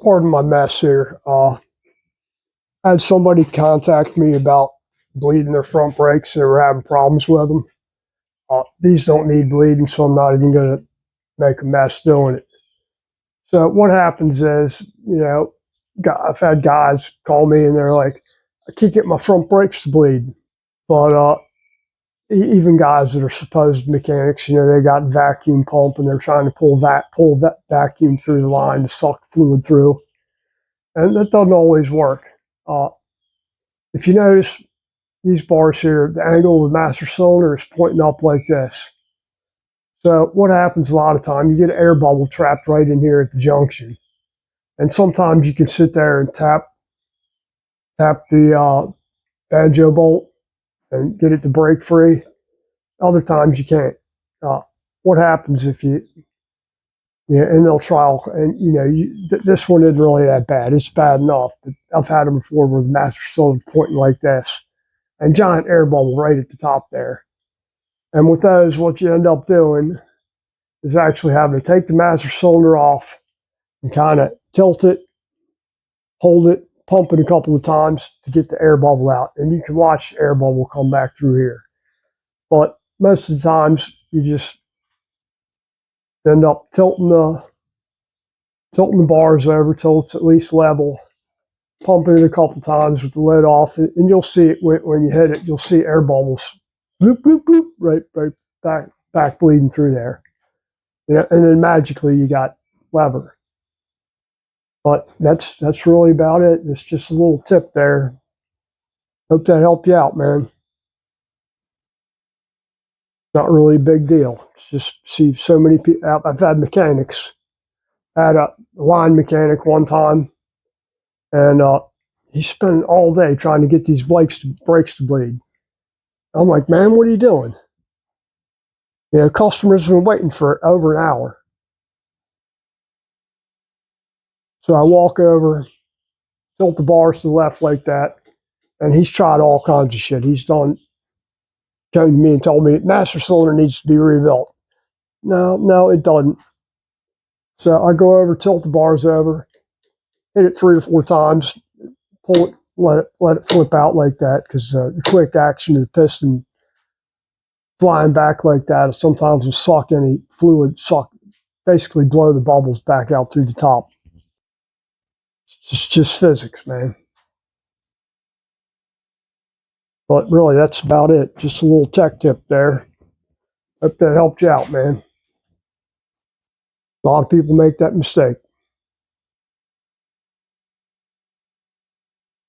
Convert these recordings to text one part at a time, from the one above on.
Pardon my mess here. I had somebody contact me about bleeding their front brakes. They were having problems with them. These don't need bleeding, so I'm not even going to make a mess doing it. So what happens is, I've had guys call me and they're like, I can't get my front brakes to bleed. But even guys that are supposed mechanics, they got vacuum pump and they're trying to pull that vacuum through the line to suck fluid through. And that doesn't always work. Uh, if you notice these bars here, the angle of the master cylinder is pointing up like this. So what happens a lot of time, you get an air bubble trapped right in here at the junction. And sometimes you can sit there and tap the banjo bolt and get it to break free. Other times you can't. What happens if and they'll try, and this one isn't really that bad. It's bad enough, but I've had them before where the master cylinder pointing like this, and giant air bubble right at the top there. And with those, what you end up doing is actually having to take the master cylinder off and kind of tilt it, hold it, pump it a couple of times to get the air bubble out. And you can watch the air bubble come back through here. But most of the times, you just end up tilting the bars over till it's at least level, pumping it a couple times with the lid off, and you'll see it when you hit it. You'll see air bubbles, bloop bloop bloop, right back bleeding through there. And then magically you got lever. But that's really about it. It's just a little tip there. Hope that helped you out, man. Not really a big deal. It's just see so many people. I've had mechanics. I had a line mechanic one time, and he spent all day trying to get these brakes to bleed. I'm like, man, what are you doing? Customers have been waiting for over an hour. So I walk over, tilt the bars to the left like that, and he's tried all kinds of shit. He's came to me and told me master cylinder needs to be rebuilt. No, it doesn't. So I go over, tilt the bars over, hit it 3 or 4 times, pull it, let it flip out like that, because the quick action of the piston flying back like that sometimes will suck any fluid, basically blow the bubbles back out through the top. It's just physics, man. But really, that's about it. Just a little tech tip there. Hope that helped you out, man. A lot of people make that mistake.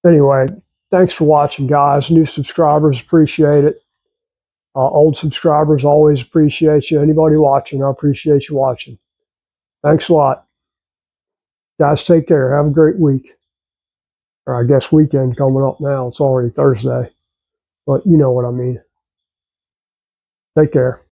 Anyway, thanks for watching, guys. New subscribers, appreciate it. Old subscribers, always appreciate you. Anybody watching, I appreciate you watching. Thanks a lot. Guys, take care. Have a great week. Or I guess weekend coming up now. It's already Thursday. But you know what I mean. Take care.